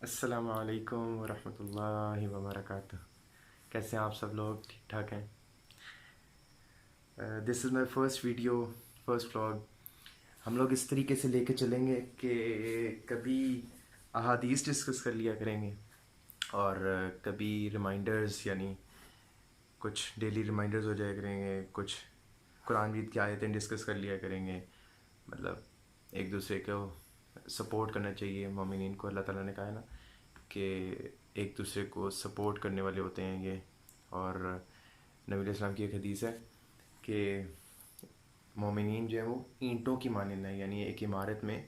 السلام علیکم ورحمۃ اللہ وبرکاتہ. کیسے ہیں آپ سب لوگ؟ ٹھیک ٹھاک ہیں؟ This is my first video, first vlog. ہم لوگ اس طریقے سے لے کے چلیں گے کہ کبھی احادیث ڈسکس کر لیا کریں گے، اور کبھی ریمائنڈرز، یعنی کچھ ڈیلی ریمائنڈرز ہو جایا کریں گے، کچھ قرآن مجید کی آیتیں ڈسکس کر لیا کریں گے. مطلب ایک دوسرے کو سپورٹ کرنا چاہیے. مومنین کو اللہ تعالیٰ نے کہا ہے نا کہ ایک دوسرے کو سپورٹ کرنے والے ہوتے ہیں یہ. اور نبی علیہ السلام کی ایک حدیث ہے کہ مومنین جو ہیں وہ اینٹوں کی مانند ہیں. یعنی ایک عمارت میں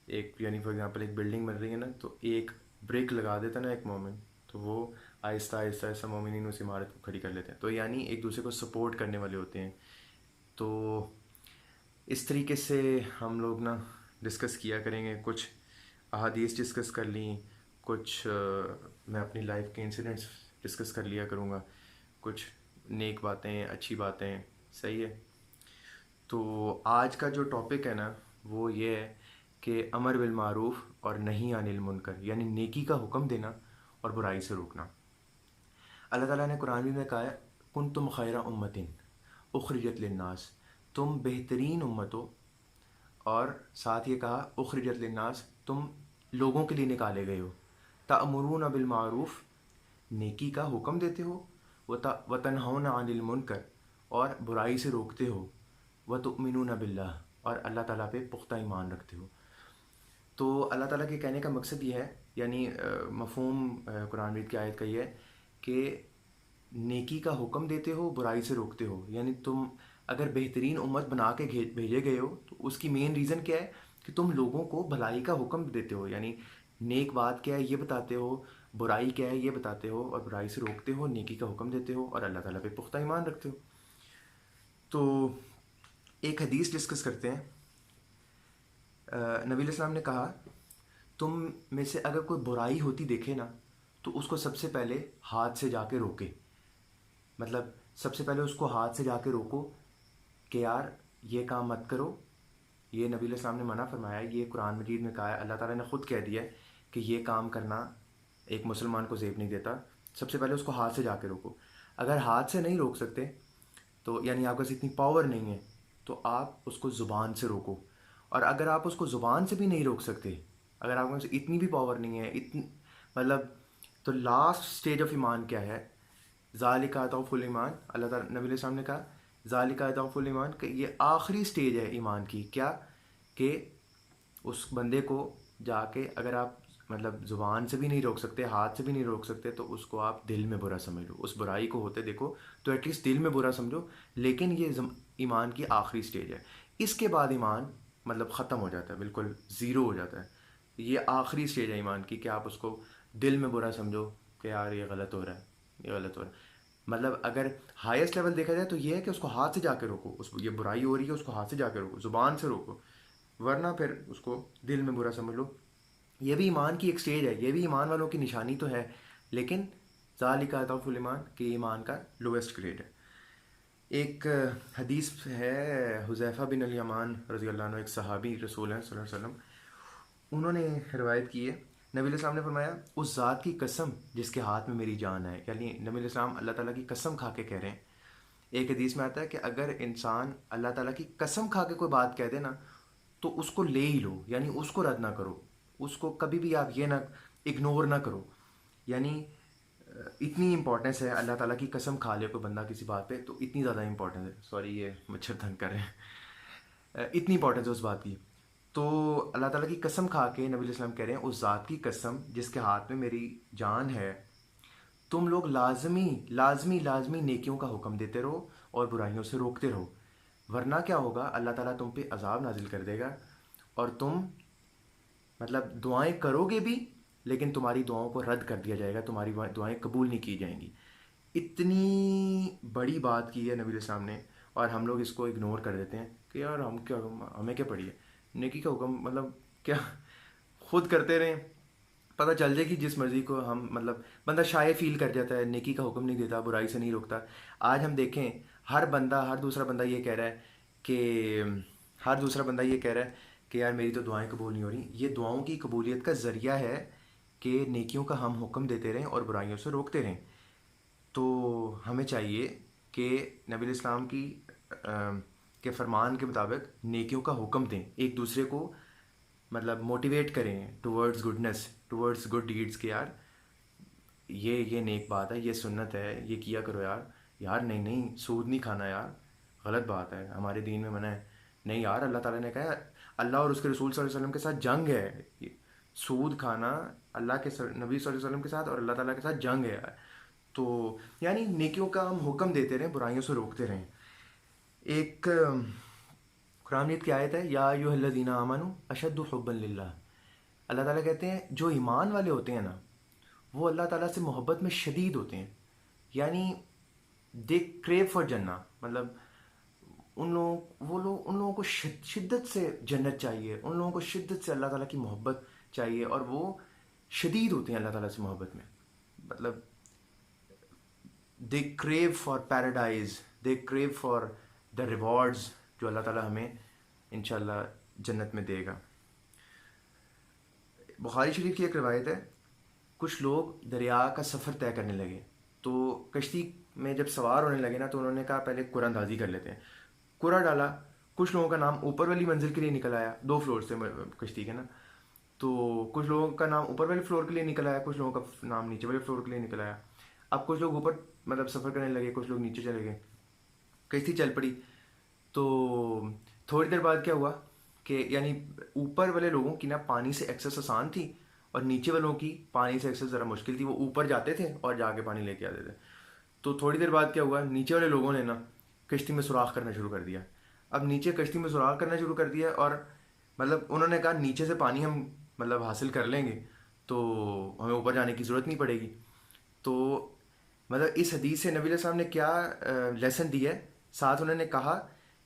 یعنی فار ایگزامپل ایک بلڈنگ بن رہی ہے نا، تو ایک بریک لگا دیتا نا ایک مومن، تو وہ آہستہ آہستہ آہستہ مومنین اس عمارت کو کھڑی کر لیتے ہیں. تو یعنی ایک دوسرے کو سپورٹ کرنے والے ہوتے ہیں. تو اس طریقے سے ہم لوگ نا ڈسکس کیا کریں گے. کچھ احادیث ڈسکس کر لیں، کچھ میں اپنی لائف کے انسیڈنٹس ڈسکس کر لیا کروں گا، کچھ نیک باتیں، اچھی باتیں. صحیح ہے. تو آج کا جو ٹاپک ہے نا وہ یہ ہے کہ امر بالمعروف اور نہی عن المنکر، یعنی نیکی کا حکم دینا اور برائی سے روکنا. اللہ تعالیٰ نے قرآن میں کہا ہے کنتم خیر امۃ اخرجت للناس، تم بہترین امت ہو. اور ساتھ یہ کہا اخرجت للناس، تم لوگوں کے لیے نکالے گئے ہو. تأمرون بالمعروف، نیکی کا حکم دیتے ہو، وتنہون عن المنکر، اور برائی سے روکتے ہو، وتؤمنون باللہ، اور اللہ تعالیٰ پہ پختہ ایمان رکھتے ہو. تو اللہ تعالیٰ کے کہنے کا مقصد یہ ہے، یعنی مفہوم قرآن مجید کی آیت کا یہ ہے کہ نیکی کا حکم دیتے ہو، برائی سے روکتے ہو. یعنی تم اگر بہترین امت بنا کے بھیجے گئے ہو تو اس کی مین ریزن کیا ہے کہ تم لوگوں کو بھلائی کا حکم دیتے ہو. یعنی نیک بات کیا ہے یہ بتاتے ہو، برائی کیا ہے یہ بتاتے ہو، اور برائی سے روکتے ہو، نیکی کا حکم دیتے ہو، اور اللہ تعالیٰ پہ پختہ ایمان رکھتے ہو. تو ایک حدیث ڈسکس کرتے ہیں. نبی علیہ السلام نے کہا تم میں سے اگر کوئی برائی ہوتی دیکھے نا تو اس کو سب سے پہلے ہاتھ سے جا کے روکے. مطلب سب سے پہلے اس کو ہاتھ سے جا کے روکو کہ یار یہ کام مت کرو. یہ نبی علیہ السلام نے منع فرمایا ہے، یہ قرآن مجید میں کہا ہے. اللہ تعالیٰ نے خود کہہ دیا ہے کہ یہ کام کرنا ایک مسلمان کو زیب نہیں دیتا. سب سے پہلے اس کو ہاتھ سے جا کے روکو. اگر ہاتھ سے نہیں روک سکتے تو یعنی آپ کے پاس اتنی پاور نہیں ہے تو آپ اس کو زبان سے روکو. اور اگر آپ اس کو زبان سے بھی نہیں روک سکتے، اگر آپ کے پاس اتنی بھی پاور نہیں ہے، مطلب تو لاسٹ سٹیج آف ایمان کیا ہے؟ ذالک اضعف الایمان. اللہ تعالیٰ نبی علیہ السلام نے کہا ذالک اضعف الایمان، کہ یہ آخری سٹیج ہے ایمان کی. کیا کہ اس بندے کو جا کے اگر آپ مطلب زبان سے بھی نہیں روک سکتے، ہاتھ سے بھی نہیں روک سکتے، تو اس کو آپ دل میں برا سمجھ لو. اس برائی کو ہوتے دیکھو تو ایٹ لیسٹ دل میں برا سمجھو. لیکن یہ ایمان کی آخری سٹیج ہے. اس کے بعد ایمان مطلب ختم ہو جاتا ہے، بالکل زیرو ہو جاتا ہے. یہ آخری سٹیج ہے ایمان کی کہ آپ اس کو دل میں برا سمجھو کہ یار یہ غلط ہو رہا ہے، یہ غلط ہو رہا ہے. مطلب اگر ہائیسٹ لیول دیکھا جائے تو یہ ہے کہ اس کو ہاتھ سے جا کے روکو. یہ برائی ہو رہی ہے اس کو ہاتھ سے جا کے روکو، زبان سے روکو، ورنہ پھر اس کو دل میں برا سمجھ لو. یہ بھی ایمان کی ایک سٹیج ہے، یہ بھی ایمان والوں کی نشانی تو ہے، لیکن ذالک اضعف الایمان کہ ایمان کا لویسٹ گریڈ ہے. ایک حدیث ہے حذیفہ بن الیمان رضی اللہ عنہ، ایک صحابی رسول ہیں صلی اللہ علیہ وسلم، انہوں نے روایت کی ہے. نبی علیہ السلام نے فرمایا اس ذات کی قسم جس کے ہاتھ میں میری جان ہے. یعنی نبی علیہ السلام اللہ تعالیٰ کی قسم کھا کے کہہ رہے ہیں. ایک حدیث میں آتا ہے کہ اگر انسان اللہ تعالیٰ کی قسم کھا کے کوئی بات کہہ دے نا تو اس کو لے ہی لو، یعنی اس کو رد نہ کرو. اس کو کبھی بھی آپ یہ نہ اگنور نہ کرو. یعنی اتنی امپورٹنس ہے. اللہ تعالیٰ کی قسم کھا لے کوئی بندہ کسی بات پہ تو اتنی زیادہ امپورٹنس ہے. سوری یہ مچھر تنگ کر رہے ہیں. اتنی امپورٹنس ہے اس بات کی. تو اللہ تعالیٰ کی قسم کھا کے نبی علیہ السلام کہہ رہے ہیں اس ذات کی قسم جس کے ہاتھ میں میری جان ہے، تم لوگ لازمی لازمی لازمی نیکیوں کا حکم دیتے رہو اور برائیوں سے روکتے رہو، ورنہ کیا ہوگا اللہ تعالیٰ تم پہ عذاب نازل کر دے گا اور تم مطلب دعائیں کرو گے بھی لیکن تمہاری دعاؤں کو رد کر دیا جائے گا، تمہاری دعائیں قبول نہیں کی جائیں گی. اتنی بڑی بات کی ہے نبی علیہ السلام نے، اور ہم لوگ اس کو اگنور کر دیتے ہیں کہ یار ہمیں کیا پڑی ہے نیکی کا حکم. مطلب کیا خود کرتے رہیں، پتہ چل جائے کہ جس مرضی کو ہم مطلب بندہ شائع فیل کر جاتا ہے، نیکی کا حکم نہیں دیتا، برائی سے نہیں روکتا. آج ہم دیکھیں ہر دوسرا بندہ یہ کہہ رہا ہے کہ یار میری تو دعائیں قبول نہیں ہو رہی. یہ دعاؤں کی قبولیت کا ذریعہ ہے کہ نیکیوں کا ہم حکم دیتے رہیں اور برائیوں سے روکتے رہیں. تو ہمیں چاہیے کہ نبی علیہ السلام کے فرمان کے مطابق نیکیوں کا حکم دیں, ایک دوسرے کو مطلب موٹیویٹ کریں towards goodness, towards good deeds, کہ یار یہ نیک بات ہے, یہ سنت ہے, یہ کیا کرو یار. یار نہیں نہیں, سود نہیں کھانا یار, غلط بات ہے, ہمارے دین میں منع ہے. نہیں یار, اللہ تعالیٰ نے کہا اللہ اور اس کے رسول صلی اللہ علیہ وسلم کے ساتھ جنگ ہے. سود کھانا اللہ کے نبی صلی اللہ علیہ وسلم کے ساتھ اور اللہ تعالیٰ کے ساتھ جنگ ہے یار. تو یعنی نیکیوں کا ہم حکم دیتے رہیں, برائیوں سے روکتے رہیں. ایک قرآن کی آیت ہے, یا ایھا الذین آمنوا اشد حبا للہ. اللہ تعالیٰ کہتے ہیں جو ایمان والے ہوتے ہیں نا وہ اللہ تعالیٰ سے محبت میں شدید ہوتے ہیں. یعنی دے کریو فار جنہ, مطلب ان لوگوں کو شدت سے جنت چاہیے, ان لوگوں کو شدت سے اللہ تعالیٰ کی محبت چاہیے, اور وہ شدید ہوتے ہیں اللہ تعالیٰ سے محبت میں. مطلب they crave for paradise, they crave for the rewards جو اللہ تعالیٰ ہمیں انشاءاللہ جنت میں دے گا. بخاری شریف کی ایک روایت ہے, کچھ لوگ دریا کا سفر طے کرنے لگے, تو کشتی میں جب سوار ہونے لگے نا تو انہوں نے کہا پہلے قرآن اندازی کر لیتے ہیں. قرآن ڈالا, کچھ لوگوں کا نام اوپر والی منزل کے لیے نکل آیا, 2 فلور سے کشتی کے نا, تو کچھ لوگوں کا نام اوپر والے فلور کے لیے نکل آیا, کچھ لوگوں کا نام نیچے والے فلور کے لیے نکل آیا. اب کچھ لوگ اوپر مطلب سفر کرنے لگے, کچھ لوگ نیچے چلے گئے, کشتی چل پڑی. تو تھوڑی دیر بعد کیا ہوا کہ یعنی اوپر والے لوگوں کی نا پانی سے ایکسیس آسان تھی اور نیچے والوں کی پانی سے ایکسیس ذرا مشکل تھی. وہ اوپر جاتے تھے اور جا کے پانی لے کے آتے تھے. تو تھوڑی دیر بعد کیا ہوا, نیچے والے لوگوں نے نا کشتی میں سوراخ کرنا شروع کر دیا. اب نیچے کشتی میں سوراخ کرنا شروع کر دیا, اور مطلب انہوں نے کہا نیچے سے پانی ہم مطلب حاصل کر لیں گے تو ہمیں اوپر جانے کی ضرورت نہیں پڑے گی. تو مطلب اس حدیث سے نبی علیہ السلام نے کیا لیسن دیا ہے, ساتھ انہوں نے کہا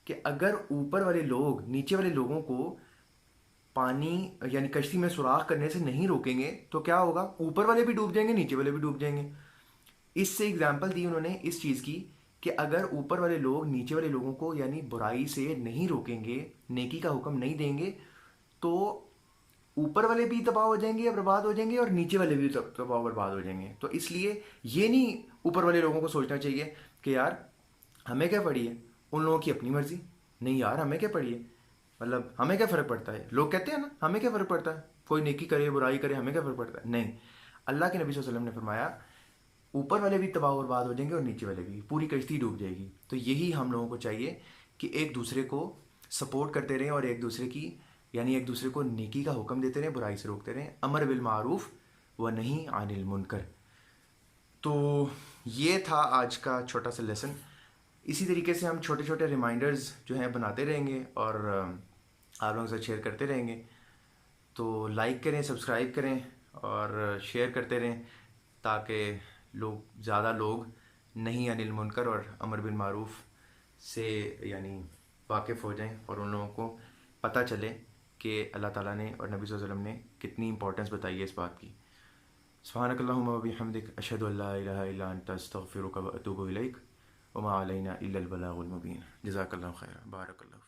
کہ اگر اوپر والے لوگ نیچے والے لوگوں کو پانی یعنی کشتی میں سوراخ کرنے سے نہیں روکیں گے تو کیا ہوگا, اوپر والے بھی ڈوب جائیں گے, نیچے والے بھی ڈوب جائیں گے. اس سے ایگزامپل دی انہوں نے اس چیز کی کہ اگر اوپر والے لوگ نیچے والے لوگوں کو یعنی برائی سے نہیں روکیں گے, نیکی کا حکم نہیں دیں گے, تو اوپر والے بھی تباہ ہو جائیں گے یا برباد ہو جائیں گے, اور نیچے والے بھی تباہ برباد ہو جائیں گے. تو اس لیے یہ نہیں اوپر والے لوگوں کو سوچنا چاہیے کہ یار ہمیں کیا پڑی ہے, ان لوگوں کی اپنی مرضی. نہیں یار, ہمیں کیا پڑی ہے, مطلب ہمیں کیا فرق پڑتا ہے. لوگ کہتے ہیں نا ہمیں کیا فرق پڑتا ہے, کوئی نیکی کرے برائی کرے ہمیں کیا فرق پڑتا ہے. نہیں, اللہ کے نبی صلی اللہ علیہ وسلم نے فرمایا اوپر والے بھی تباہ و برباد ہو جائیں گے اور نیچے والے بھی, پوری کشتی ڈوب جائے گی. تو یہی ہم لوگوں کو چاہیے کہ ایک دوسرے کو سپورٹ کرتے رہیں اور ایک دوسرے کی یعنی ایک دوسرے کو نیکی کا حکم دیتے رہیں, برائی سے روکتے رہیں, امر بالمعروف و نہی عن المنکر. تو یہ تھا آج کا چھوٹا سا لیسن. اسی طریقے سے ہم چھوٹے چھوٹے ریمائنڈرز جو ہیں بناتے رہیں گے اور آپ لوگوں سے شیئر کرتے رہیں گے. تو لائک کریں, سبسکرائب کریں اور شیئر کرتے رہیں تاکہ زیادہ لوگ نہیں عن المنکر اور امر بالمعروف سے یعنی واقف ہو جائیں, اور ان لوگوں کو پتہ چلے کہ اللہ تعالیٰ نے اور نبی صلی اللہ علیہ وسلم نے کتنی امپورٹنس بتائی ہے اس بات کی. سبحانک اللہم و بحمدک, اشہد ان لا الہ الا انت, استغفرک و اتوب الیک, وما علینا الا البلاغ المبین. جزاک اللہ خیر, بارک اللہ.